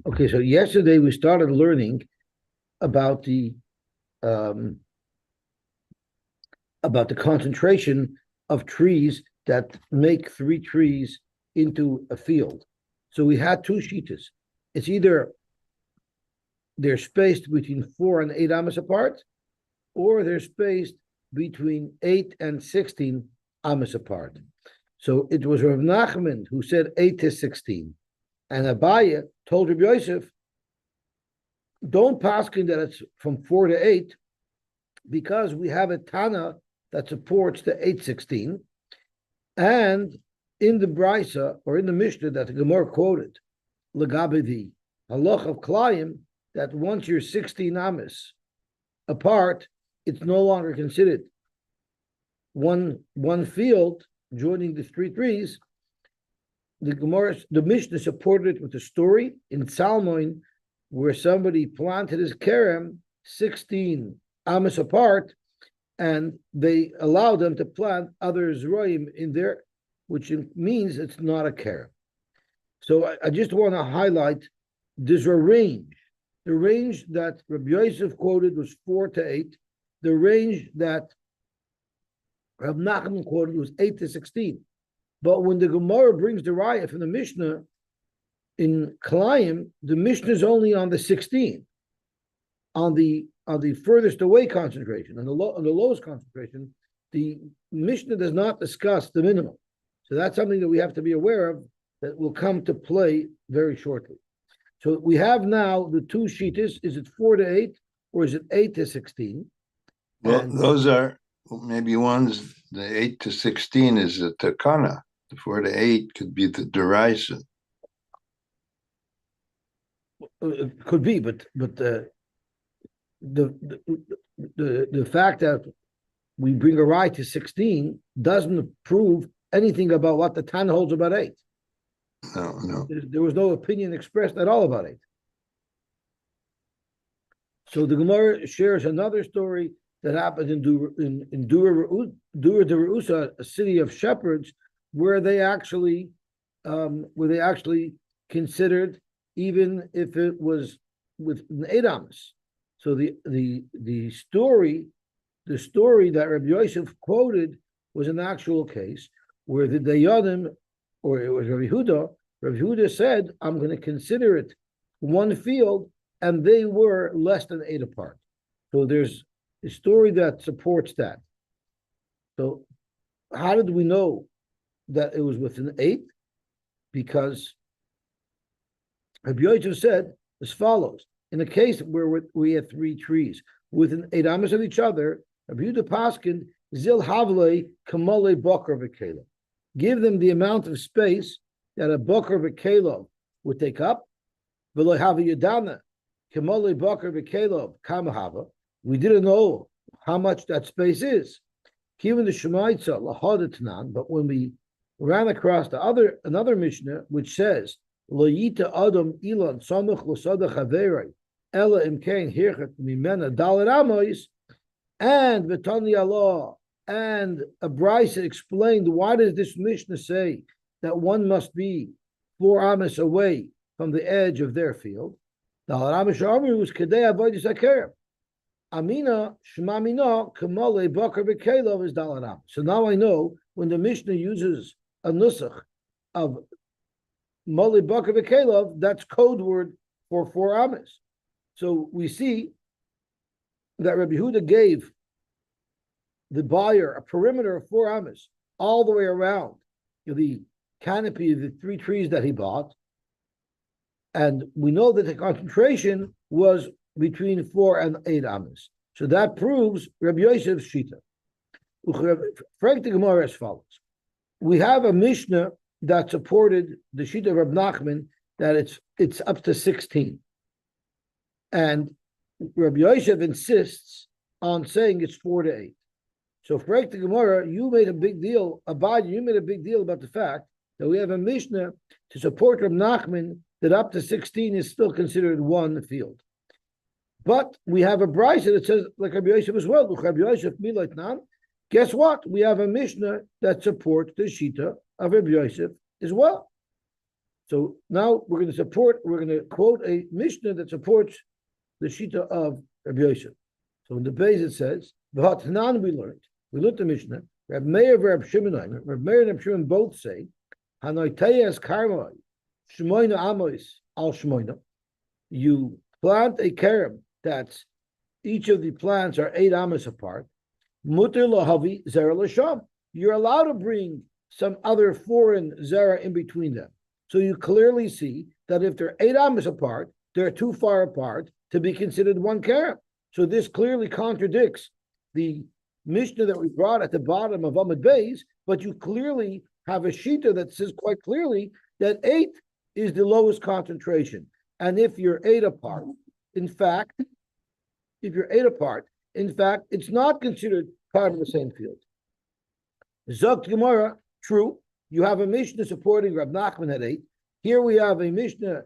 Okay, so yesterday we started learning about the um, concentration of trees that make three trees into a field. So we had two shitas. It's either they're spaced between 4 and 8 amas apart, or they're spaced between 8 and 16 amas apart. So it was Rav Nachman who said 8 to 16, and Abaya told Rabbi Yosef, don't paskin that it's from 4 to 8, because we have a Tana that supports the 8:16, and in the Brisa or in the Mishnah that the Gemara quoted, Legabe the halach of Klayim, that once you're 16 amas apart, it's no longer considered one field joining the three trees. The Mishnah supported it with a story in Salmon where somebody planted his kerem 16 amas apart, and they allowed them to plant other zroim in there, which means it's not a kerem. So I just want to highlight there's a range. The range that Rabbi Yosef quoted was 4 to 8. The range that Rab Nachman quoted was 8 to 16. But when the Gemara brings the raya from the Mishnah in Klayim, the Mishnah is only on the 16, on the furthest away concentration, on the lowest concentration. The Mishnah does not discuss the minimum. So that's something that we have to be aware of that will come to play very shortly. So we have now the two shitas. Is it 4 to 8 or is it 8 to 16? Well, those are maybe ones. The 8 to 16 is the takana. The 4 to 8 could be the derisa. It could be, but the fact that we bring a right to 16 doesn't prove anything about what the Tan holds about 8. No. There was no opinion expressed at all about 8. So the Gemara shares another story that happened in Dura Derusa, a city of shepherds, where they actually considered, even if it was with an 8 amas. So the story that Rabbi Yosef quoted was an actual case where the Dayanim, or it was Rabbi Huda said, I'm going to consider it one field, and they were less than 8 apart. So there's a story that supports that. So how did we know that it was within 8? Because Rabbi Yosef said as follows: in a case where we had 3 trees within 8 amas of each other, Rabbi Yehuda paskin zil havle kamale bakar v'kela. Give them the amount of space that a bakar v'kela would take up. V'lo hava yadana kamale bakar v'kela kamahava. We didn't know how much that space is. Given the Shemaitza lahadatnan, but when we ran across another Mishnah which says Lo yita adam ilan samach l'sada chaverei ela imkein hirchat mimena dalet amos, and v'tani Allah, and a Brisa explained why does this Mishnah say that one must be 4 amas away from the edge of their field. Dalet amos amru was kedei avodas hakerem. Amina shmamina kamale bakar v'kelov is dalet amos. So now I know when the Mishnah uses a nusach of Mali Bakar V'Kelov, that's code word for 4 amas. So we see that Rabbi Huda gave the buyer a perimeter of 4 amas all the way around the canopy of the 3 trees that he bought. And we know that the concentration was between 4 and 8 amas. So that proves Rabbi Yosef's shita. Frank the Gemara as follows. We have a Mishnah that supported the sheet of Rab Nachman that it's up to 16. And Rabbi Yosef insists on saying it's 4 to 8. So for the Gemara, you made a big deal about the fact that we have a Mishnah to support Rab Nachman that up to 16 is still considered one field. But we have a Brisa that says, like Rabbi Yosef as well, Rabbi Yosef Milatnan. Guess what? We have a Mishnah that supports the Shita of Rabbi Yosef as well. So now we're going to quote a Mishnah that supports the Shita of Rabbi Yosef. So in the base it says, V'hatnan we learned the Mishnah, Reb Meir and Reb Shimon both say, Hanoiteyas karmoi, Shmoina amos al Shmoina. You plant a karam that's each of the plants are 8 amos apart. Muter lahavi zera l'sham. You're allowed to bring some other foreign zera in between them. So you clearly see that if they're 8 amos apart, they're too far apart to be considered one karam. So this clearly contradicts the Mishnah that we brought at the bottom of Amud Beis, but you clearly have a shita that says quite clearly that 8 is the lowest concentration. And if you're 8 apart, in fact, it's not considered part of the same field. Zok Gemara, true. You have a Mishnah supporting Rab Nachman at 8. Here we have a Mishnah.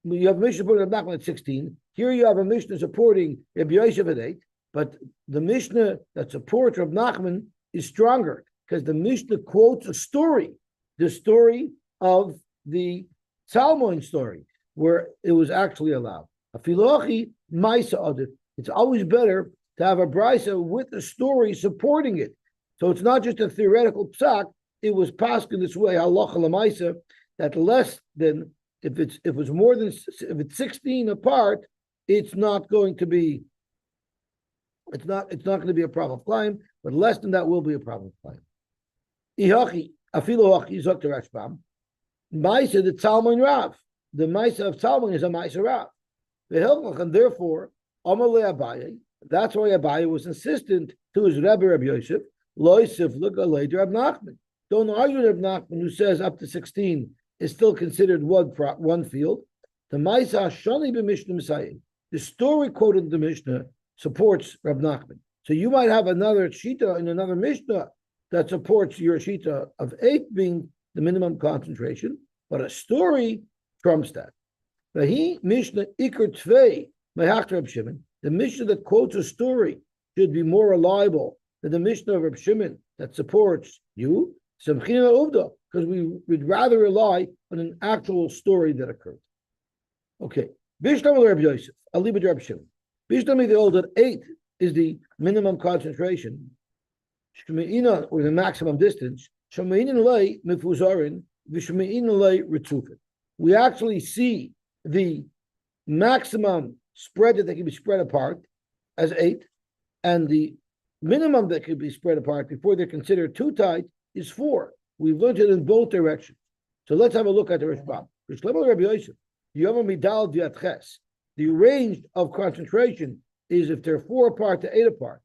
You have a Mishnah supporting Rab Nachman at 16. Here you have a Mishnah supporting Rabbi Yosef at 8. But the Mishnah that supports Rab Nachman is stronger because the Mishnah quotes a story, the story of the Salmon story, where it was actually allowed. Afilochi Maisa Adif. It's always better to have a brisa with a story supporting it. So it's not just a theoretical psak. It was passed in this way, halacha l'maisa, that less than if it's 16 apart, it's not going to be a problem of climb, but less than that will be a problem of climb. Ihachi afilu hachi zok Rashbam. Maisa the Talmud Rav. The Maisa of Talmud is a Maisa Rav. And therefore, Amalei Abaye. That's why Abaye was insistent to his Rebbe Rabbi Yosef. Lo Siflik Alei Rab Nachman. Don't argue with Rab Nachman, who says up to 16 is still considered one field. The Maisa Shani b'Mishnah Messiah. The story quoted in the Mishnah supports Rab Nachman. So you might have another shita in another Mishnah that supports your shita of 8 being the minimum concentration, but a story trumps that. But he Mishnah Iker Tvei Mehacht Reb Shimon. The Mishnah that quotes a story should be more reliable than the Mishnah of Reb Shimon that supports you. Because we'd rather rely on an actual story that occurred. Okay. Bishlam Reb Yosef, Alibad Reb Shimon. Bishlam the old that 8 is the minimum concentration. Shmeina, or the maximum distance. Shmeina lay mifuzarin, v'shmeina lay ritzufin. We actually see the maximum spread that they can be spread apart as 8, and the minimum that could be spread apart before they're considered too tight is 4. We've learned it in both directions. So let's have a look at the Rishbam. The range of concentration is if they're 4 apart to 8 apart.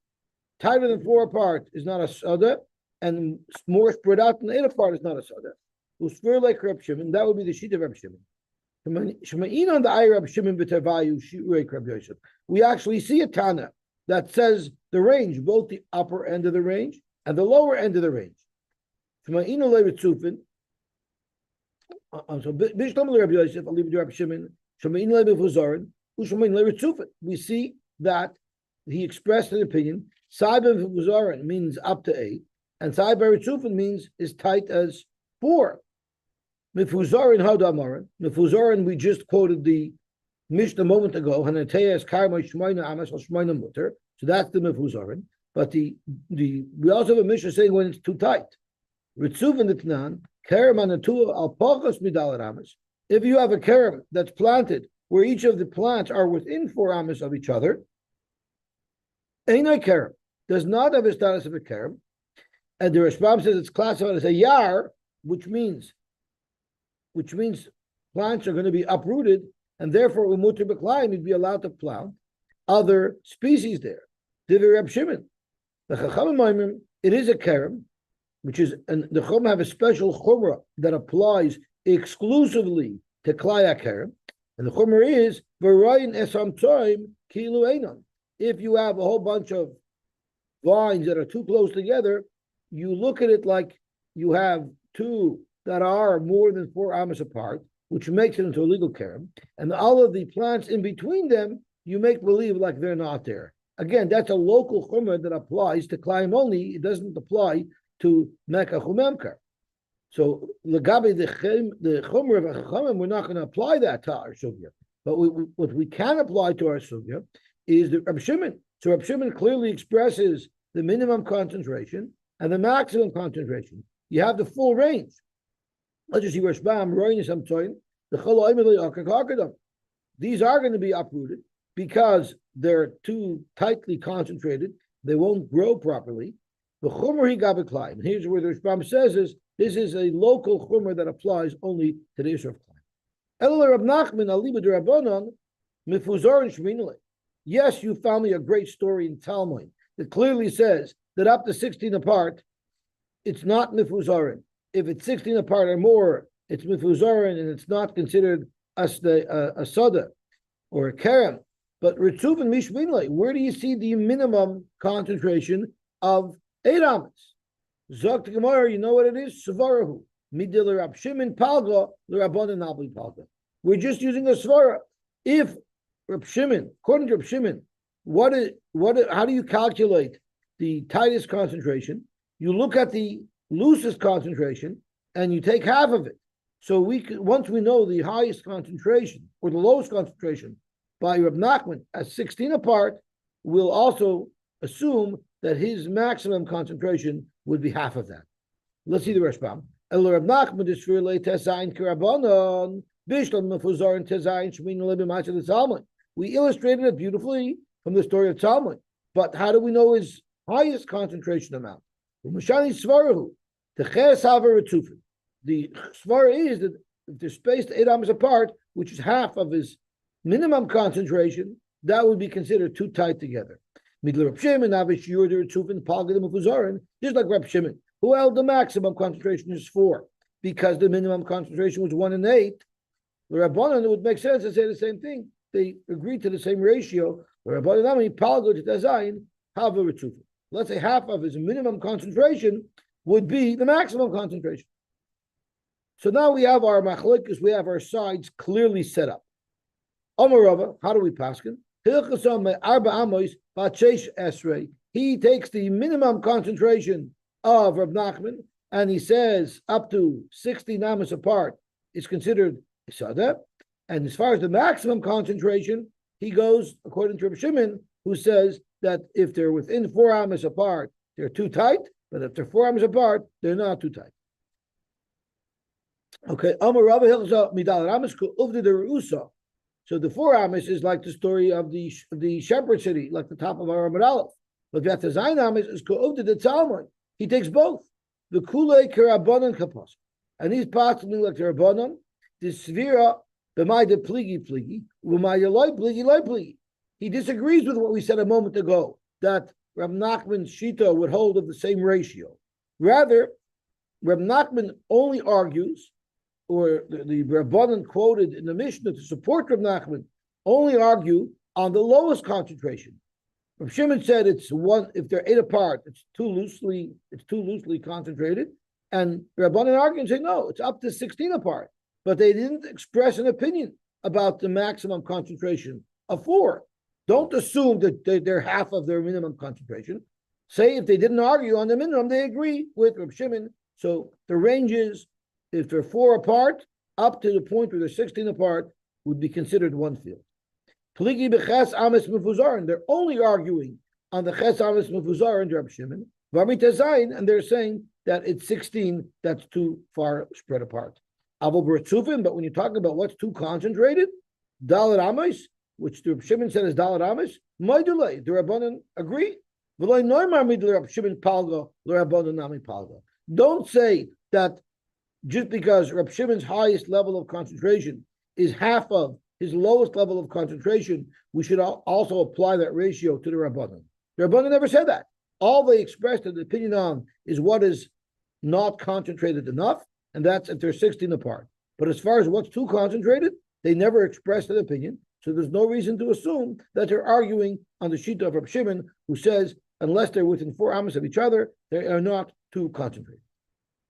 Tighter than 4 apart is not a sada, and more spread out than 8 apart is not a sada. Usfir like Reb Shimon, that would be the sheet of Reb Shimon. We actually see a Tana that says the range, both the upper end of the range and the lower end of the range. We see that he expressed an opinion. Saibah means up to 8, and Saibah Ritzufin means as tight as 4. Mifuzarin Hadamarin. Mifuzarin, we just quoted the Mishnah a moment ago. Hanateyas Karma Shmoina Amas or Shmoina Mutter. So that's the Mifuzarin. But we also have a Mishnah saying when it's too tight. Ritzuvin Itnan, Karam Anatua Alpachas Midal Amas. If you have a karam that's planted where each of the plants are within 4 amas of each other, Einai karam does not have a status of a karam. And the Rashbam says it's classified as a yar, which means plants are going to be uprooted, and therefore umuter b'klayim you'd be allowed to plant other species there. Divrei Reb Shimon, the Chachamim, it is a karam, which is, and the Chachamim have a special chumrah that applies exclusively to klaya karam, and the chumrah is v'rayin esam tzoim kilu einon. If you have a whole bunch of vines that are too close together, you look at it like you have 2 that are more than 4 amas apart, which makes it into a legal karam, and all of the plants in between them, you make believe like they're not there. Again, that's a local chumrah that applies to Klayim only. It doesn't apply to Mecca Chumemkar. So Lagabi the Chomer of Chachamim, we're not going to apply that to our sugya. But what we can apply to our sugya is the Reb Shimon. So Reb Shimon clearly expresses the minimum concentration and the maximum concentration. You have the full range. Let's just see where Shbam, Roinis, I'm telling the these are going to be uprooted because they're too tightly concentrated. They won't grow properly. The Chomer he gabeklayim. Here's where the Shbam says is this is a local Chomer that applies only to the issue of Klayim. Yes, you found me a great story in Talmud that clearly says that up to 16 apart, it's not mifuzarin. If it's 16 apart or more, it's mifuzarin and it's not considered a sada or a kerem. But ritzuvin mishminlei, where do you see the minimum concentration of 8 amas? Zok to Gemara, you know what it is? Svarahu. Midil Rab Shimon palga, l'Rabbanan nabli palga. We're just using a svara. If Rab Shimon, according to Rab Shimon, how do you calculate the tightest concentration? You look at the loosest concentration and you take half of it. So once we know the highest concentration or the lowest concentration by Rab Nachman as 16 apart, we'll also assume that his maximum concentration would be half of that. Let's see the Rashbam. El Rab Nachman is really tezayin kirabanon bishlam mefuzar and tezayin shmin lebimach of the Talmud. We illustrated it beautifully from the story of Talmud. But how do we know his highest concentration amount? Mishani svarahu the ches haver etzufin. The svara is that if they're spaced 8 amas apart, which is half of his minimum concentration, that would be considered too tight together. Midler Reb Shimon, Avish Yurder, Tzufin, Palgadim, Fuzarin, just like Reb Shimon, who held the maximum concentration is 4, because the minimum concentration was 1 and 8. The Rabbanan, it would make sense to say the same thing. They agreed to the same ratio. The Rabbanan, Palgad to Tazayin, Hava Tzufin. Let's say half of his minimum concentration would be the maximum concentration. So now we have our machlokes, we have our sides clearly set up. Amarava, how do we paskin? He takes the minimum concentration of Rab Nachman and he says up to 60 amas apart is considered Sada. And as far as the maximum concentration, he goes according to Rab Shimon, who says that if they're within 4 amas apart, they're too tight, but if they're 4 amas apart, they're not too tight. Okay, so the 4 amas is like the story of the shepherd city, like the top of our Amud Aleph. But that the Zayin amas is ko'uvda the Talmud. He takes both. The kulei kerabanan kapas, and he's possibly like the Rabbanan. The svira b'may de pligi u'may loy pligi. He disagrees with what we said a moment ago that Rab Nachman's shita would hold of the same ratio. Rather, Rab Nachman only argues, or the Rabbanan quoted in the Mishnah to support Rab Nachman, only argue on the lowest concentration. Rab Shimon said it's 1 if they're 8 apart, it's too loosely concentrated, and Rabbanan argue and say no, it's up to 16 apart. But they didn't express an opinion about the maximum concentration of 4. Don't assume that they're half of their minimum concentration. Say if they didn't argue on the minimum, they agree with Rab Shimon. So the range is, if they're 4 apart, up to the point where they're 16 apart, would be considered 1 field. They're only arguing on the ches ames mefuzar and Rab Shimon, and they're saying that it's 16 that's too far spread apart. But when you're talking about what's too concentrated, dalet ames, which the Rab Shimon said is dalet ames, the Rabbanan agree. Don't say that just because Rab Shimon's highest level of concentration is half of his lowest level of concentration, we should also apply that ratio to the Rabbanan. The Rabbanan never said that. All they expressed an opinion on is what is not concentrated enough, and that's if they're 16 apart. But as far as what's too concentrated, they never expressed an opinion, so there's no reason to assume that they're arguing on the shita of Rab Shimon, who says unless they're within 4 amas of each other, they are not too concentrated.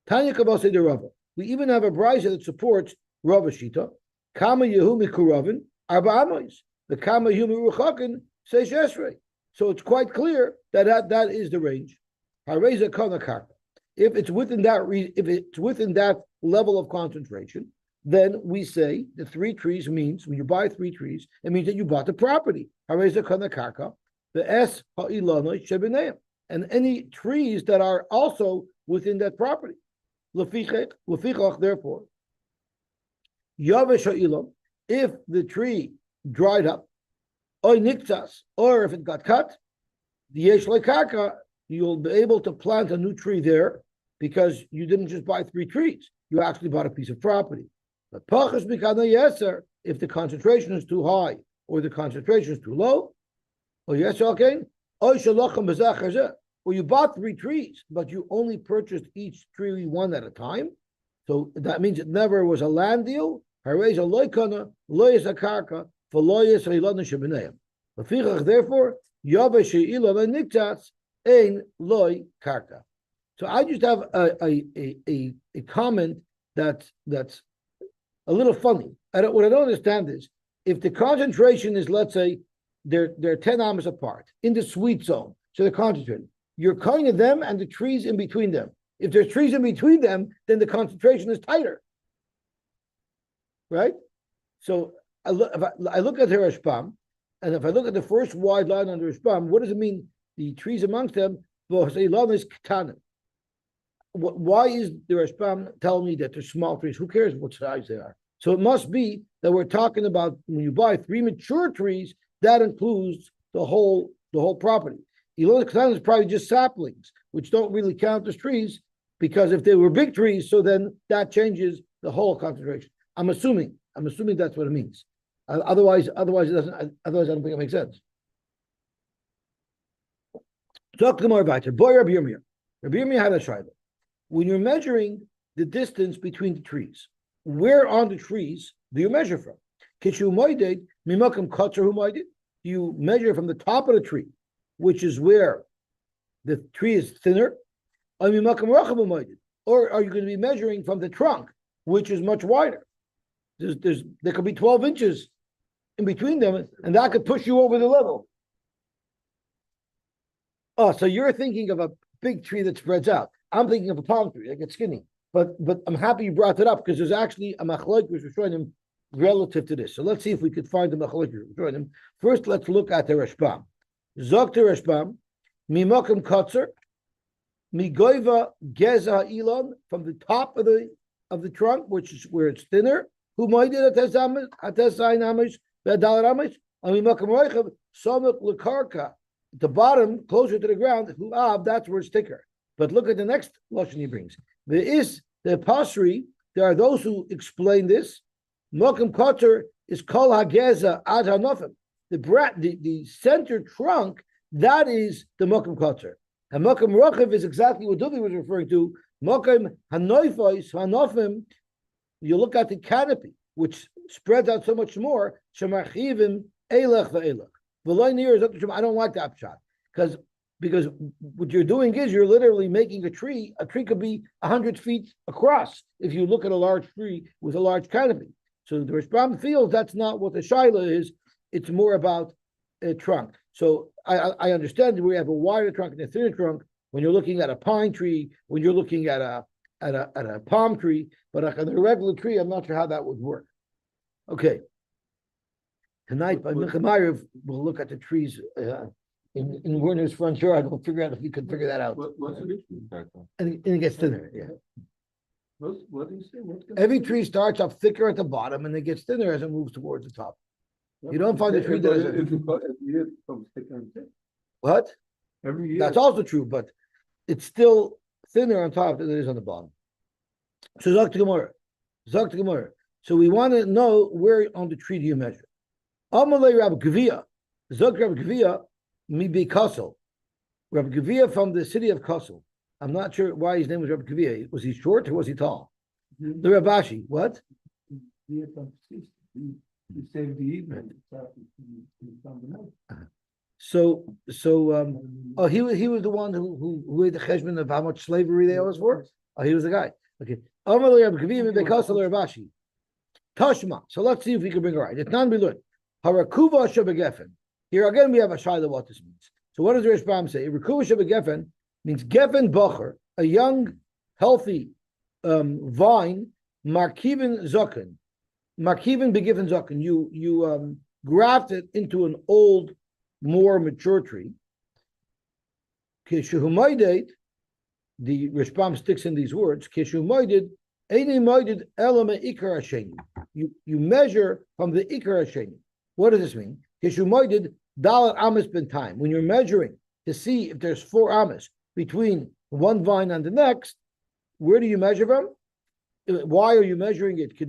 Tanya Kabasei de Rava. We even have a brisa that supports Rava shita. Kama Yehu Mikuravin, Arba Amos. The Kama Yehu Miruchakin says Yesrei. So it's quite clear that is the range. Hareza Kana Karka. if it's within that level of concentration, then we say the 3 trees means when you buy 3 trees, it means that you bought the property. The S and any trees that are also within that property. Therefore, if the tree dried up, or if it got cut, you'll be able to plant a new tree there because you didn't just buy 3 trees, you actually bought a piece of property. But if the concentration is too high or the concentration is too low, or you bought 3 trees, but you only purchased each tree one at a time. So that means it never was a land deal. Therefore, so I just have a comment that's a little funny. What I don't understand is if the concentration is, let's say, they're 10 amas apart in the sweet zone, so they're concentrated. You're cutting them and the trees in between them. If there's trees in between them, then the concentration is tighter, right? So I look at the Rashbam, and if I look at the first wide line on the Rashbam, what does it mean? The trees amongst them, why is the Rashbam telling me that they're small trees? Who cares what size they are? So it must be that we're talking about when you buy 3 mature trees, that includes the whole property. Ilon Katan is probably just saplings, which don't really count as trees, because if they were big trees, so then that changes the whole concentration. I'm assuming that's what it means. Otherwise it doesn't. Otherwise, I don't think it makes sense. Talk to more about it. Boy, Rabbi Yirmiyah. Rabbi Yirmiyah had a shayla. When you're measuring the distance between the trees, where on the trees do you measure from? Kishu moided mimakam kotzer hu moided. Do you measure from the top of the tree, which is where the tree is thinner, or mimakam racham hu moided, or are you going to be measuring from the trunk, which is much wider? There could be 12 inches in between them, and that could push you over the level. Oh, so you're thinking of a big tree that spreads out. I'm thinking of a palm tree that gets skinny. But I'm happy you brought it up because there's actually a machlokes rishonim relative to this. So let's see if we could find the machlokes rishonim. First, let's look at the Rashbam. Zok the Rashbam, mimakim kotzer, migoiva geza ilon, from the top of the trunk, which is where it's thinner. Who might it atesayin amish ve'adal amish? Mimakim roichav somuk lekarka. At the bottom, closer to the ground, that's where it's thicker. But look at the next lashon he brings. There is the pasri. There are those who explain this. Mokum kotter is kol hageza ad hanofim. The center trunk, that is the mokum kotter. And mokum rochav is exactly what Duvi was referring to. Mokum hanoifos hanofim. You look at the canopy, which spreads out so much more. Shemarchivim elach ve'elach. I don't like that shot because what you're doing is you're literally making a tree. A tree could be 100 feet across if you look at a large tree with a large canopy. So the Rashbam feels that's not what the shaila is. It's more about a trunk. So I understand we have a wider trunk and a thinner trunk when you're looking at a pine tree, when you're looking at a palm tree, but on a regular tree, I'm not sure how that would work. Okay. Tonight, by Mechamayr, we'll look at the trees in Werner's front yard. We'll figure out if we could figure that out. What's the issue? And it gets thinner, yeah. What do you say? Every tree starts up thicker at the bottom and it gets thinner as it moves towards the top. You don't find a tree that is... Every year it becomes thicker and thicker. What? Every year. That's also true, but it's still thinner on top than it is on the bottom. So Zok to Gemara. So we want to know where on the tree do you measure. Amalei Rabbi Gavia, Zok Rabbi Gavia, mi be Kassel. Rabbi Gavia from the city of Kassel. I'm not sure why his name was Rabbi Gavia. Was he short or was he tall? The Rabashi, what? He saved the evening. He was the one who had the cheshbon of how much slavery they owe us for? Oh, he was the guy. Okay. Amalei Rabbi Gavia, mi be Kassel Rabashi. Tashma. So let's see if we can bring it right. It's not Bilun. Harakuva Shabagefen. Here again we have a shayla what this means. So what does the Rashbam say? Harakuva Shabagefen means Gefen Bocher, a young healthy vine, markiven zoken, markiven begiven zoken. You graft it into an old, more mature tree. Kishuhumayded, the Rishbam sticks in these words. Kishuhumayded, eini moyded elame ikar hasheni. You measure from the ikar hasheni. What does this mean? Kishuhumayded dalat amas ben time. When you're measuring to see if there's 4 amas between one vine and the next, where do you measure from? Why are you measuring it? Because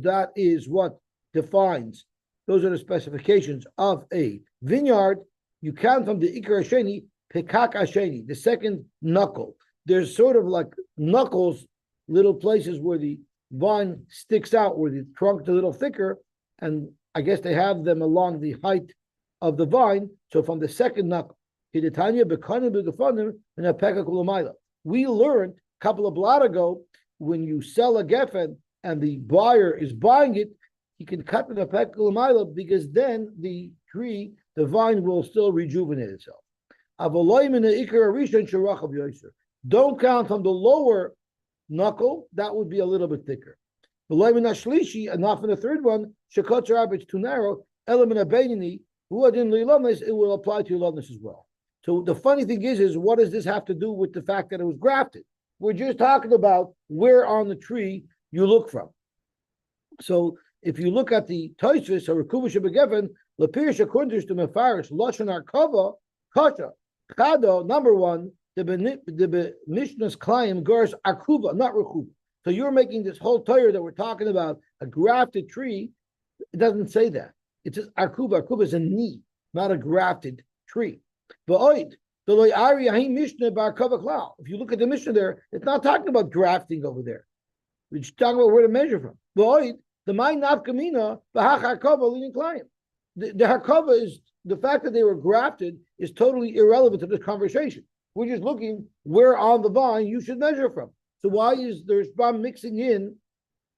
that is what defines. Those are the specifications of a vineyard. You count from the Ikar Hasheni, Pekak Hasheni, the second knuckle. There's sort of like knuckles, little places where the vine sticks out, where the trunk is a little thicker, and I guess they have them along the height of the vine. So from the second knuckle, we learned a couple of blot ago, when you sell a geffen and the buyer is buying it, he can cut the pekakulamila, because then the tree, the vine, will still rejuvenate itself. Don't count from the lower knuckle, that would be a little bit thicker. Enough in the third one, it's too narrow, element of it will apply to Yolodness as well. So the funny thing is what does this have to do with the fact that it was grafted? We're just talking about where on the tree you look from. So if you look at the Tosfos or Rekuva Shebegeven, Lapirish according to Mefarish, Lashon Arkava, Kasha, Chado, number 1, the Mishnah's Klayim Gars Arkuva, not Rekuva. So you're making this whole Torah that we're talking about, a grafted tree. It doesn't say that. It says Arkuva. Arkuva is a knee, not a grafted tree. If you look at the Mishnah there, it's not talking about grafting over there. We're just talking about where to measure from. The Harkava is, the fact that they were grafted is totally irrelevant to this conversation. We're just looking where on the vine you should measure from. So why is there Rishbam mixing in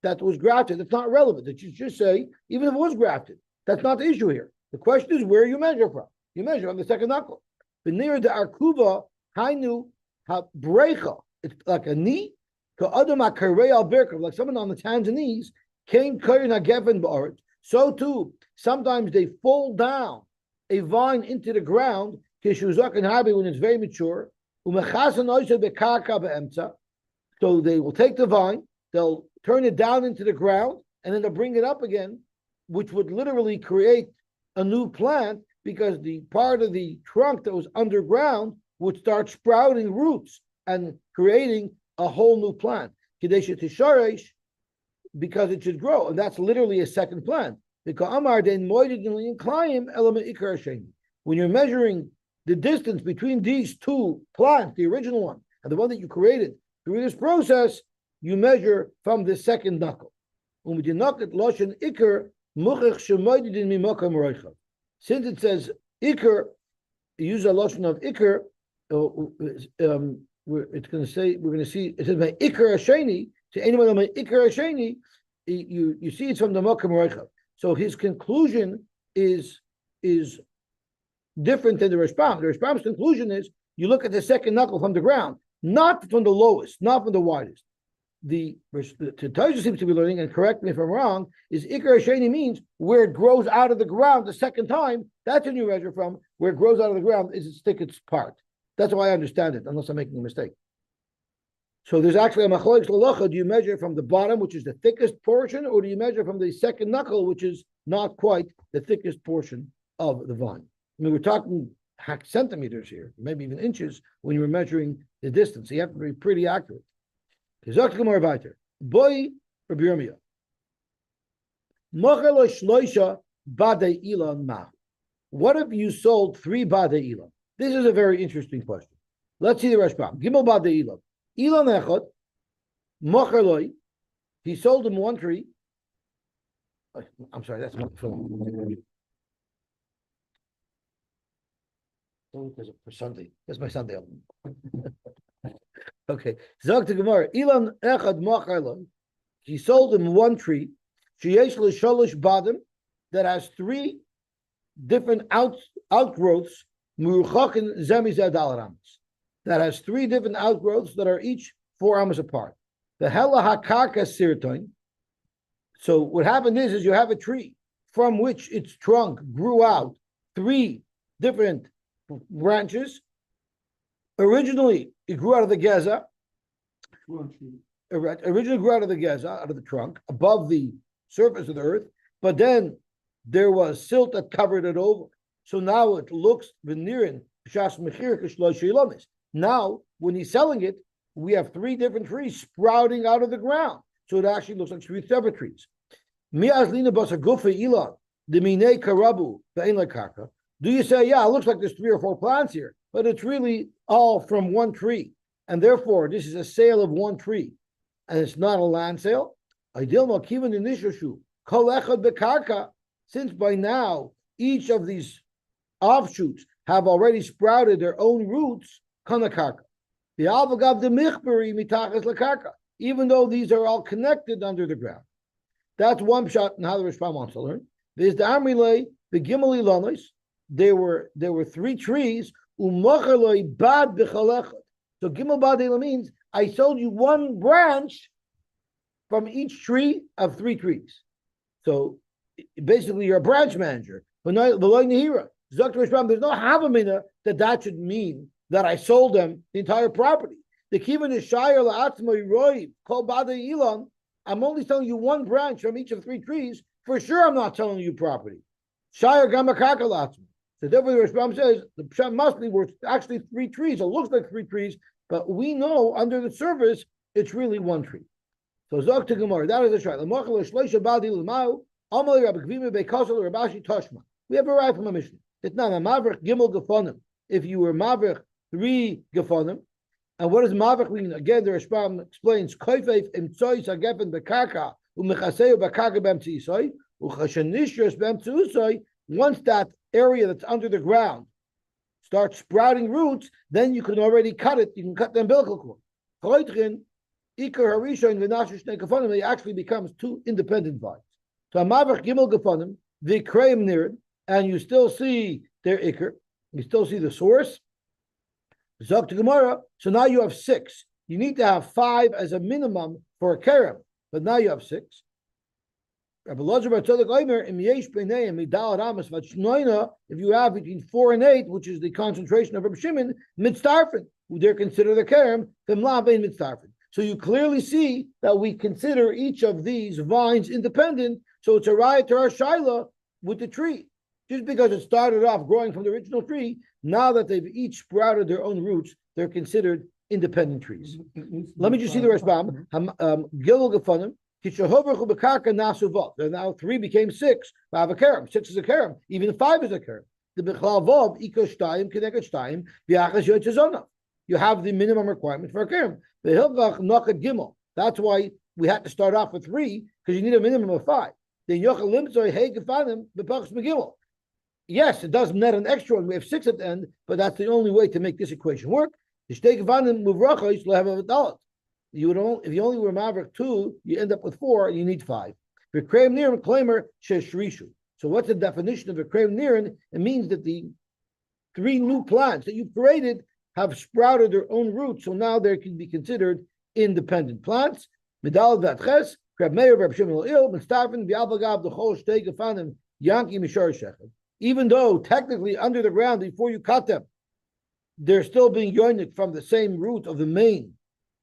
that was grafted? It's not relevant. It should just say, even if it was grafted, that's not the issue here. The question is where you measure from. You measure on the second knuckle. But near the Arkuva, Hainu Brecha, it's like a knee, like someone on the hands and knees, came so too, sometimes they fall down a vine into the ground, when it's very mature. So they will take the vine, they'll turn it down into the ground, and then they'll bring it up again, which would literally create a new plant, because the part of the trunk that was underground would start sprouting roots and creating a whole new plant. Because it should grow. And that's literally a second plant. When you're measuring the distance between these two plants, the original one and the one that you created, through this process, you measure from the second knuckle. Since it says Iker, use a lotion of Iker, it's going to say, we're going to see, it says by Iker Hasheni, to anyone on my Iker Hasheni, you see it's from the Mokum Reichav. So his conclusion is different than the Rishbam. The Rishbam's conclusion is you look at the second knuckle from the ground, not from the lowest, not from the widest. The Tosfos seems to be learning, and correct me if I'm wrong, is Ikar Hasheni means where it grows out of the ground the second time. That's when you measure from. Where it grows out of the ground is its thickest part. That's why I understand it, unless I'm making a mistake. So there's actually a machlokes l'halacha. Do you measure from the bottom, which is the thickest portion, or do you measure from the second knuckle, which is not quite the thickest portion of the vine? I mean, we're talking centimeters here, maybe even inches, when you're measuring the distance. So you have to be pretty accurate. Boy, Rabbi Yirmiyah. What if you sold 3 badei ilan? This is a very interesting question. Let's see the Rashbam. Gimel badei ilan. Ilan echad, mocher loy. He sold him 1 tree. I'm sorry, that's not film. Because for Sunday. That's my Sunday album. Okay. Zog to Gemara. Ilan echad mocher loy. He sold him 1 tree. Sheyesh l'shalosh badim, that has 3 different outgrowths. Muruchakin zemizeh dal ramos. that has three different outgrowths that are each 4 amos apart. The Hela Hakarka Sirtoin. So what happened is you have a tree from which its trunk grew out 3 different branches. Originally, it grew out of the Geza. Originally grew out of the Geza, out of the trunk, above the surface of the earth. But then there was silt that covered it over. So now it looks veneering. Now, when he's selling it, we have 3 different trees sprouting out of the ground. So it actually looks like 3 separate trees. Do you say, yeah, it looks like there's 3 or 4 plants here, but it's really all from one tree. And therefore, this is a sale of one tree. And it's not a land sale. Since by now, each of these offshoots have already sprouted their own roots, even though these are all connected under the ground. That's one shot in how the Rishpam wants to learn. There's the Amrile, the Gimeli Lanos. There were 3 trees. So Gimel Badela means I sold you 1 branch from each tree of 3 trees. So basically, you're a branch manager. But there's no havamina that should mean that I sold them the entire property. The kivan is shayar la'atzmai roi kol bada ilan. I'm only selling you 1 branch from each of 3 trees. For sure, I'm not selling you property. Shayar gamakaka la'atzmai. So therefore, the Rishbam says the pshat must be where it's actually 3 trees. It looks like 3 trees, but we know under the surface it's really 1 tree. So Zok to Gemara, that is a shayla. We have a right from a mission. It's not a mavrich gimel gefonim. If you were mavrich 3 gefonim, and what does mavrich mean? Again, the Rishbam explains koifeif imtsois agefen bekarka umechaseu bekarka b'emtziisoi uchashanishros b'emtziusoi. Once that area that's under the ground starts sprouting roots, then you can already cut it. You can cut the umbilical cord. It actually becomes 2 independent vines. So Amavach Gimel Gefonim, the Kreim Nirid, and you still see their Iker, you still see the source. Zok to Gemara, so now you have 6. You need to have 5 as a minimum for a Kerem, but now you have 6. If you have between 4 and 8, which is the concentration of Rabbi Shimon, mitzdarfen, who they're considered a Kerem, mitzdarfen. So you clearly see that we consider each of these vines independent. So it's a riot to our shaila with the tree. Just because it started off growing from the original tree, now that they've each sprouted their own roots, they're considered independent trees. Let me just see the Rashbam. Gilul gefanim. Now 3 became 6. I have a kerem. 6 is a kerem. Even 5 is a kerem. The bichlal vov iko shtayim kedeket shtayim v'achas yotzezona. You have the minimum requirement for a kerem. The hilvach nochet gimel. That's why we had to start off with 3 because you need a minimum of 5. Then yochel limtzoi hey gefanim b'pachs megimel. Yes, it does net an extra one. We have 6 at the end, but that's the only way to make this equation work. The shtei gefanim muvrachos lo have a dalat. You would only, if you only were maverick 2, you end up with 4, and you need 5. V'kreim nirin claimer sheshrishu. So what's the definition of a kreim nirin? It means that the 3 new plants that you've created have sprouted their own roots, so now they can be considered independent plants. Medal v'atches kreb meir v'rab shimon il mitzdarfen v'alvagav d'chol shtei gefanim yanki mishar shechem. Even though technically under the ground before you cut them, they're still being yoinik from the same root of the main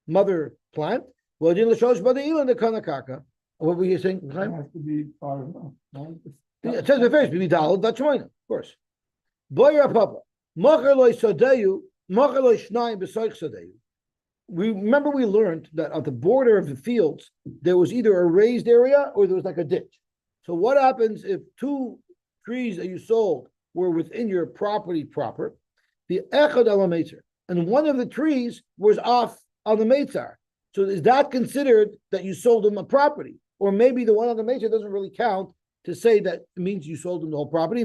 mother plant. Well, in the what were you saying? It has to be far enough. No? It says the first, that's of course. We remember we learned that on the border of the fields there was either a raised area or there was like a ditch. So what happens if 2 trees that you sold were within your property proper, the echad alameter, and one of the trees was off on the Meitzar? So is that considered that you sold them a property? Or maybe the one on the Meitzar doesn't really count to say that it means you sold them the whole property.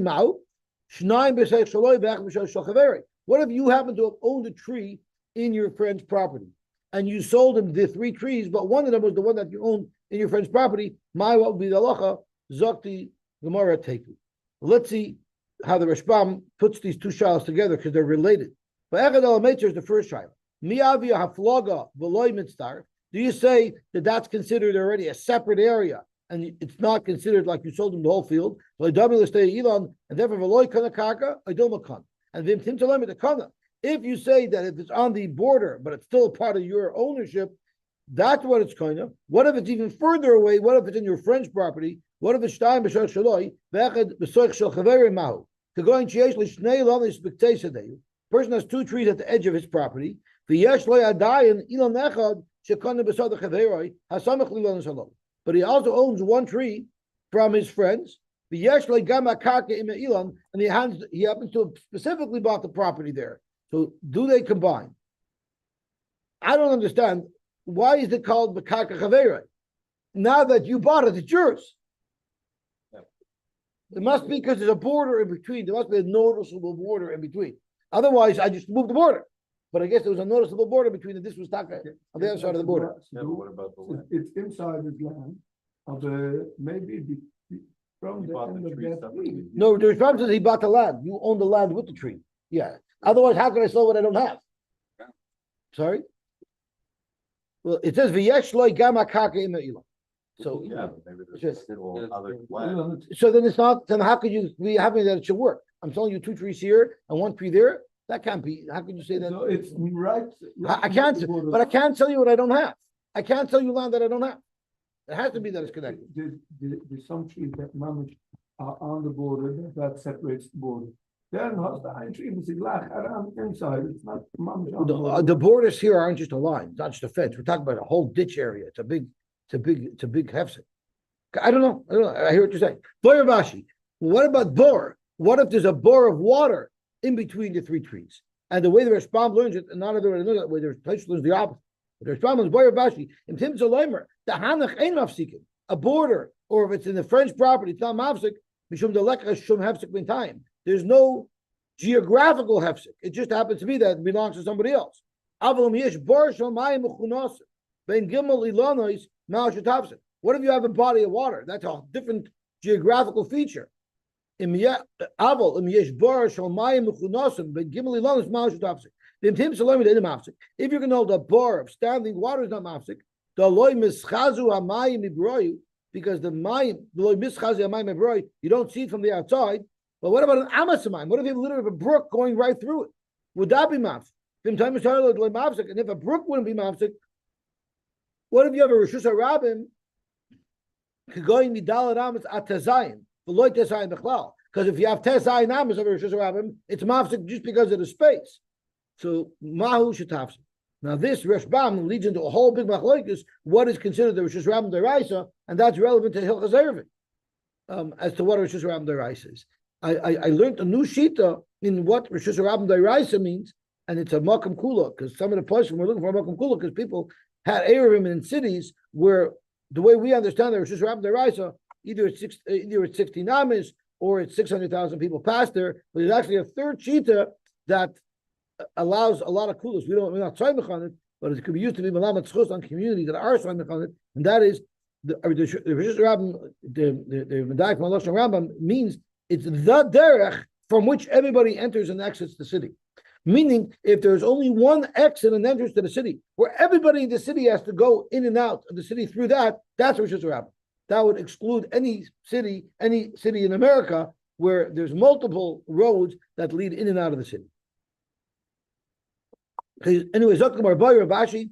What if you happen to have owned a tree in your friend's property and you sold him the 3 trees, but one of them was the one that you owned in your friend's property? What would be the halacha? Zokti Gemara Teku. Let's see how the Rashbam puts these 2 shalos together because they're related. Echad al Meitzer is the first trial. Miavia hafloga v'loy mitzdar. Do you say that that's considered already a separate area and it's not considered like you sold them the whole field? And therefore v'loy kana karka idilmakan. And v'im tim tolem the kana. If you say that if it's on the border but it's still a part of your ownership, that's what it's kind of. What if it's even further away? What if it's in your friend's property? What if it's shtayim b'shach shaloi v'echad b'soich shel chaveri mahu? To go in sheyesh l'shnei lonis b'ktei sadeyu. Person has two trees at the edge of his property. But he also owns one tree from his friends. And he happens to have specifically bought the property there. So do they combine? I don't understand. Why is it called Bekarka Chaveroi? Now that you bought it, it's yours. It must be because there's a border in between. There must be a noticeable border in between. Otherwise, I just moved the border. But I guess there was a noticeable border between this was Taka on the other side of the border. Yeah, but what about the land? It's inside his land, maybe from the end of that tree. No, the response is he bought the land. You own the land with the tree. Yeah. Otherwise, how can I sell what I don't have? Sorry? Well, it says V'yesh loy gama karka ima ilam. So Yeah, but maybe there's still other land. so then it's not. Then how could you be having that it should work? I'm selling you two trees here and one tree there. That can't be. How can you say that? So it's right. I can't. But I can't tell you what I don't have. I can't tell you land that I don't have. It has to be that it's connected. There's some trees that manage are on the border that separates the border. Then has the ein tree is lach around inside. It's not managed on the border. The borders here aren't just a line. It's not just a fence. We're talking about a whole ditch area. It's a big hefsek. I don't know. I hear what you're saying. Boyer Bashi. What about bor? What if there's a bore of water in between the three trees? And the way the Rashbam learns it, and not another way, the Taish learns the opposite. The Rashbam learns Boyer Bashi. In Tim Zolaimer, the Hanach ain't mafsikin. A border, or if it's in the French property, it's not mafsik. Mishum delekha shum hefsek min time. There's no geographical hefsek. It just happens to be that it belongs to somebody else. Avalum yesh bor shalmayim mechunos ben gimel ilanois mal shetavsik. What if you have a body of water? That's a different geographical feature. If you can hold a bar of standing water is not mafsik, because the mayim, you don't see it from the outside. But what about an amasamayim? What if you have literally a brook going right through it? Would that be mafsik? And if a brook wouldn't be mafsik, what if you have a Rishus HaRabim going midal ramas at tazayin? Because if you have Tesai Namas over Rishus HaRabim, it's mafsik just because of the space. So Mahu Shetafsik. Now this Rashbam leads into a whole big machlokes, what is considered the Rishus HaRabim Deraisa, and that's relevant to Hilchos Erevin, as to what Rishus HaRabim Deraisa is. I learned a new shita in what Rishus HaRabim Deraisa means, and it's a Makam Kula, because some of the places we're looking for a Makam Kula, because people had Erevim in cities where the way we understand the Rishus HaRabim Deraisa, either it's 60 namas or it's 600,000 people pass there, but there's actually a third shita that allows a lot of kulas. We're not tzayimach on it, but it could be used to be malamat schus on communities that are tzayimach on it, and that is the Rishus HaRabim, the Medayik from Lashon Rambam means it's the derech from which everybody enters and exits the city. Meaning, if there's only one exit and entrance to the city, where everybody in the city has to go in and out of the city through that, that's Rishus HaRabim. That would exclude any city in America where there's multiple roads that lead in and out of the city. Anyway, Zokamar Boy Rabashi,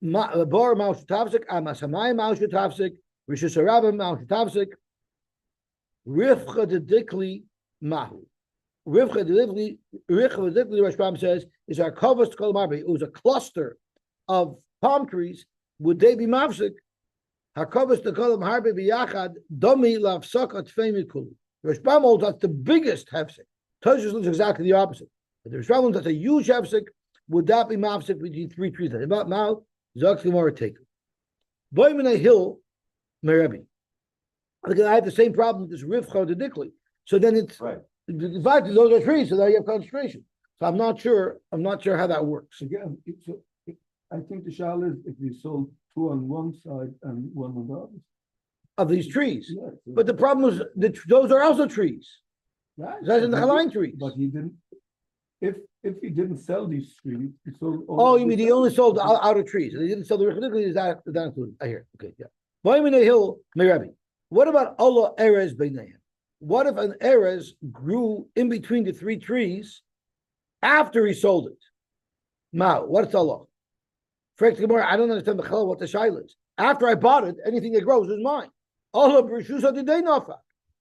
Bar Mao Shetavsik, Amasamai Mao Shetavsik, Rishus HaRabim Mao Shetavsik, Rivcha de Dikli Mahu. Rivcha de Dikli, Rashbam says, is our Kavas Kol Marbe. It was a cluster of palm trees. Would they be mafsik? Hakavas to call them harbe biyachad domi lavsakat femikul. Rashbam holds that's the biggest hefsek. Toshus looks exactly the opposite. But the Rashbam holds that's a huge hefsek. Would that be mafsik between three trees? About now, zakli more take. Boy min a hill, merebi. I have the same problem with this rivcha de dikli. So then it's right. In fact, those are trees, so now you have concentration. So I'm not sure how that works. Again, I think the shal is if you sold two on one side and one on the other. Of these trees. Yes. But the problem is that those are also trees. Right. That's in the line trees. But he didn't. If if he didn't sell these trees, he sold. Oh, you mean he only sold the outer trees, and he didn't sell the Rechidikli, is that included? I hear. Okay, yeah. What about Allah Erez Beinayim? What if an Erez grew in between the three trees after he sold it? Mao, what's Allah? I don't understand what the shaila is. After I bought it, anything that grows is mine. Allah B'Rishusa Didei Nafa.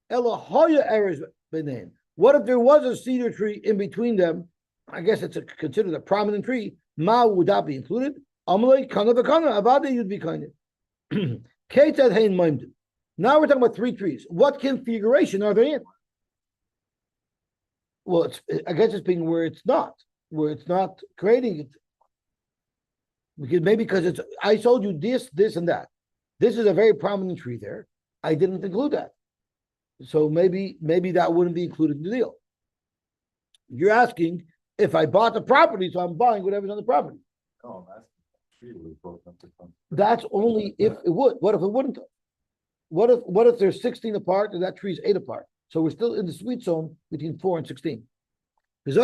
Ela Hoya Erez Beinayim. What if there was a cedar tree in between them? I guess it's considered a prominent tree. Ma, would that be included? Amalei kana v'kana. Avade, you'd be kind of. Ketzad hein moimdu. Now we're talking about three trees. What configuration are they in? Well, I guess it's being where it's not creating it. Because it's, I sold you this, and that. This is a very prominent tree there. I didn't include that. So maybe that wouldn't be included in the deal. You're asking if I bought the property, so I'm buying whatever's on the property. Oh, That's only if it would. What if it wouldn't? What if there's 16 apart and that tree's 8 apart? So we're still in the sweet zone between 4 and 16. What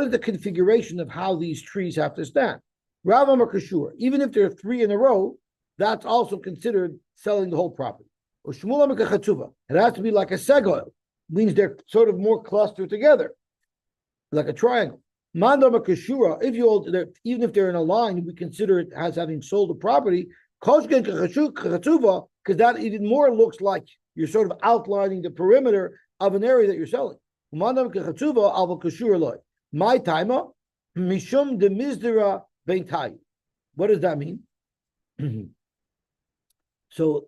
is the configuration of how these trees have to stand? Rav Amar Kashur, even if there are 3 in a row, that's also considered selling the whole property. It has to be like a segol, means they're sort of more clustered together, like a triangle. Mandama Kashura, even if they're in a line, we consider it as having sold the property, because that even more looks like you're sort of outlining the perimeter of an area that you're selling. My timer, mishum de mizdera beintai. What does that mean? So,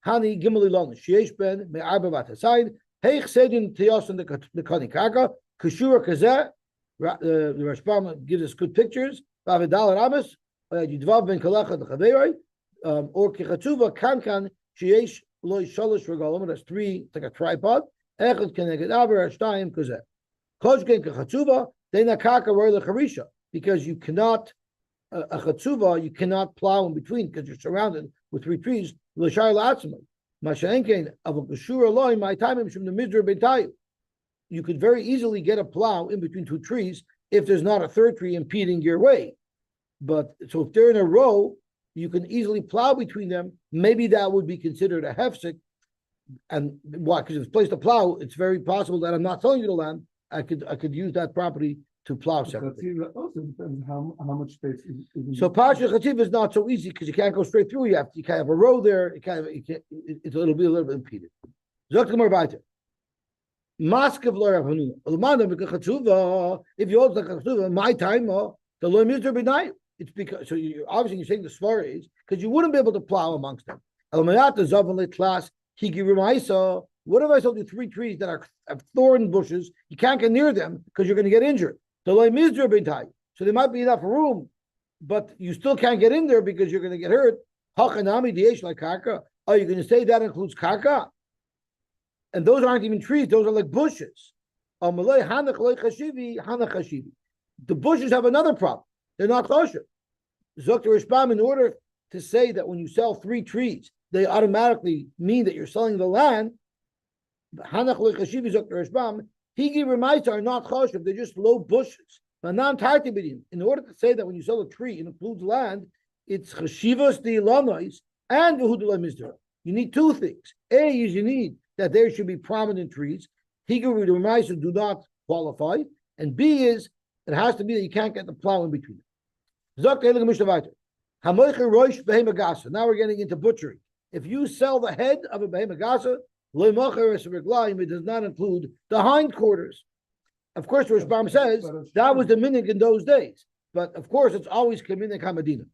Hani Gimelilon, Shiesh Ben, Me Arbavat aside, Heich Sedin Theos and the Konikaka, Kushura Kaza, the Rashbam gives us good pictures, Bavidal Ramas, Yudvav Ben Kalacha the Chaveroi, or Kichatsuva Kankan, Shiesh Loy Shalish Regalim, that's 3, it's like a tripod, Echad Keneged Aber, Ashtayim Kaza. Kojgen Kichatsuva, Denakaka Roy the Charisha, because you cannot, a Chatsuva, you cannot plow in between because you're surrounded with 3 trees. You could very easily get a plow in between 2 trees if there's not a 3rd tree impeding your way. But so if they're in a row, you can easily plow between them. Maybe that would be considered a hefsek. And why? Because if it's placed to plow, it's very possible that I'm not selling you the land. I could use that property to plow separately. That also depends how much space is. So Pasha Chativ is not so easy because you can't go straight through. You can't have a row there. It'll be a little bit impeded. Zoktamar Baita. Maskav Lo Rav Hanuna. If you hold like Chatzuvah, my time, the Lo Mizr B'nai. It's because you're saying the svara is because you wouldn't be able to plow amongst them. Class. What if I sold you 3 trees that have thorn bushes? You can't get near them because you're going to get injured. So there might be enough room, but you still can't get in there because you're going to get hurt. Are you going to say that includes karka? And those aren't even trees; those are like bushes. The bushes have another problem; they're not kosher. Zokter Rishbam, in order to say that when you sell 3 trees, they automatically mean that you're selling the land. Hanach le'chashivi Zokter Rishbam. Higi remaisa are not choshev; they're just low bushes. In order to say that when you sell a tree, it includes land, it's chashivos the ilanois and v'hudulay mizdera. You need 2 things. A is you need that there should be prominent trees. Higi remaisa do not qualify, and B is it has to be that you can't get the plow in between them. Now we're getting into butchery. If you sell the head of a behemagasa, it does not include the hindquarters. Of course, Rashbam says that was the minig in those days, but of course, it's always kaminik hamadina.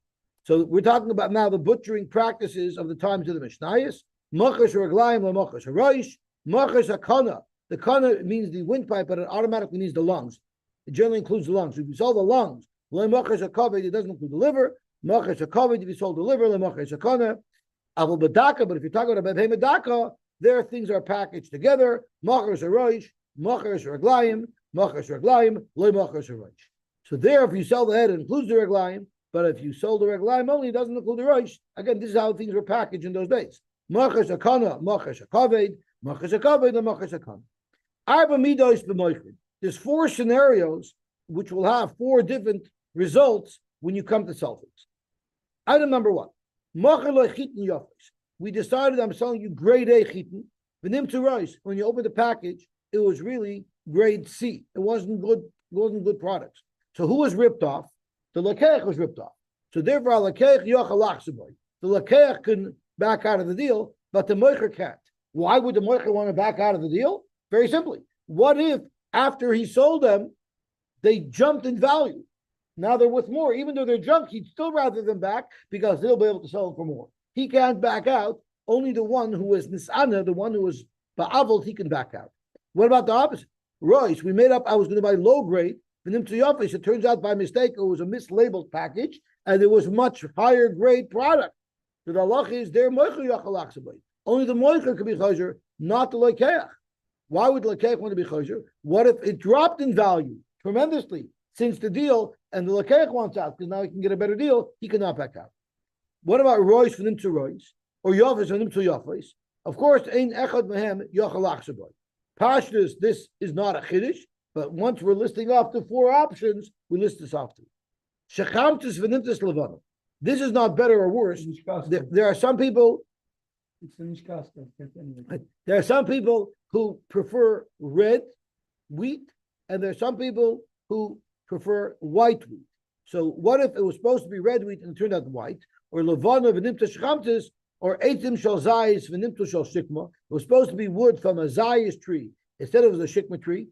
So we're talking about now the butchering practices of the times of the Mishnayos. Machas raglayim lemachas haroish, machas hakana. The kana means the windpipe, but it automatically means the lungs. It generally includes the lungs. If you sell the lungs, lemachas hakaved, it doesn't include the liver. Machas hakaved, if you sold the liver, lemachas hakana. Avol badaka, but if you're talking about behemedaka, there things are packaged together. Machas haroish, machas raglayim. Machas raglayim, loy machas haroish. So there, if you sell the head, it includes the raglayim, but if you sold the raglayim only, it doesn't include the roish. Again, this is how things were packaged in those days. Machas hakana, machas hakaved, There's four scenarios which will have four different results when you come to sell things. Item number one. We decided I'm selling you grade A chitin. Venim to rice. When you open the package, it was really grade C. It wasn't good products. So who was ripped off? The lakeach was ripped off. So therefore, lakeach yochel lachseboy. The lakeach can back out of the deal, but the moicher can't. Why would the moicher want to back out of the deal? Very simply. What if after he sold them, they jumped in value? Now they're worth more. Even though they're junk, he'd still rather them back because they'll be able to sell them for more. He can't back out. Only the one who was nisana, the one who was ba'avot, he can back out. What about the opposite? Royce, we made up, I was going to buy low grade, and then it turns out by mistake it was a mislabeled package, and it was much higher grade product. So the halach is there moicher yachalach. Only the moicher can be chayzer, not the lekeach. Why would the lekeach want to be chayzer? What if it dropped in value tremendously since the deal, and the lekeach wants out because now he can get a better deal? He cannot back out. What about Royce for them to Royce or Yofis for them to Yofis? Of course, ein echad mehem yachalach shaboy. Pashtus, this is not a chiddush, but once we're listing off the four options, we list this off too. Shechamtus for them to Slavana. This is not better or worse. There are some people. There are some people who prefer red wheat, and there are some people who prefer white wheat. So what if it was supposed to be red wheat and it turned out white? Or levana v'nimta shchamtis, or eitim shal zayis v'nimta shal shikma. It was supposed to be wood from a zayis tree instead of a shikma tree.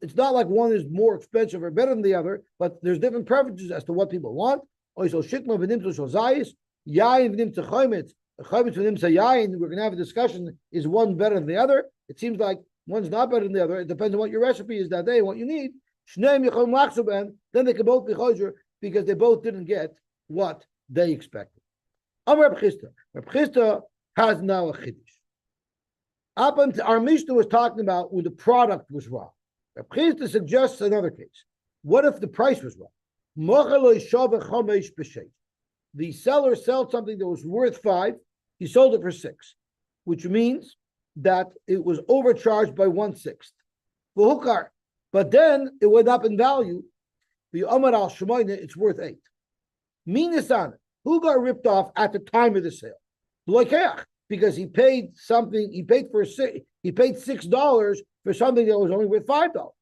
It's not like one is more expensive or better than the other, but there's different preferences as to what people want. Or shal shikma v'nimta shal zayis, yayin v'nimta chaymetz, chaymetz v'nimta yayin. We're going to have a discussion: is one better than the other? It seems like one's not better than the other. It depends on what your recipe is that day and what you need. Shneim yichom lachsuben. Then they can both be chayzer because they both didn't get what they expected. Reb Chisda has now a chiddush. Up until our Mishnah was talking about when the product was wrong. Reb Chisda suggests another case. What if the price was wrong? The seller sold something that was worth 5, he sold it for 6, which means that it was overcharged by 1/6. But then it went up in value. The Amar al Shemaina, it's worth 8. Minasan, who got ripped off at the time of the sale? Loikeach, because he paid something. He paid $6 for something that was only worth $5.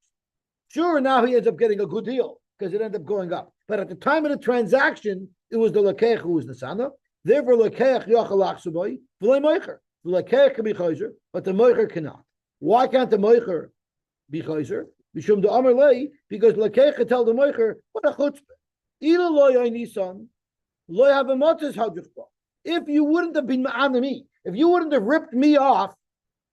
Sure, now he ends up getting a good deal because it ended up going up. But at the time of the transaction, it was the loikeach who was nisana. Therefore, loikeach yachalach suboy v'loy moicher. The loikeach can be chayzer, but the moicher cannot. Why can't the moicher be chayzer? Mishum the Amar lei, because loikeach can tell the moicher, what a chutzpah. Ila loy nisan. If you wouldn't have been ma'ana me, if you wouldn't have ripped me off,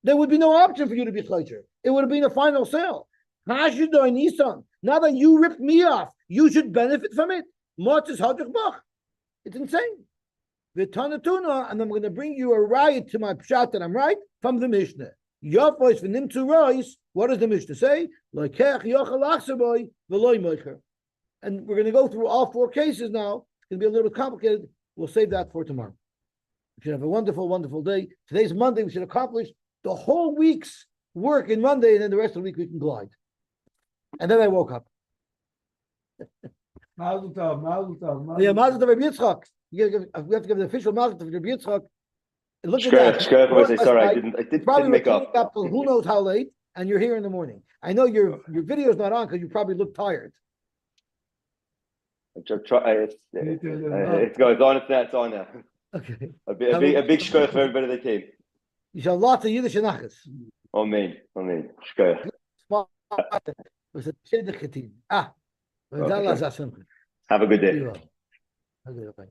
there would be no option for you to be chayzer. It would have been a final sale. Now that you ripped me off, you should benefit from it. It's insane. V'tanatuna, and I'm going to bring you a riot to my pshat that I'm right from the Mishnah. Yafos v'nim to rice. What does the Mishnah say? And we're going to go through all 4 cases now. It's going to be a little bit complicated. We'll save that for tomorrow. We should have a wonderful, wonderful day. Today's Monday. We should accomplish the whole week's work in Monday, and then the rest of the week we can glide. And then I woke up. Mazel tov, mazel tov. Yeah, mazel tov, Rabbi Yitzchak. We have to give the official mazel tov, Rabbi Yitzchak. And look at that. Sorry, I didn't make up. Till who knows how late, and you're here in the morning. I know your video's not on because you probably look tired. It's on. It's on now. Okay. A big shkoyach for everybody that came. You shall lots of Yiddish nachas. Amen. Shkoyach. Have Have a good day. Okay.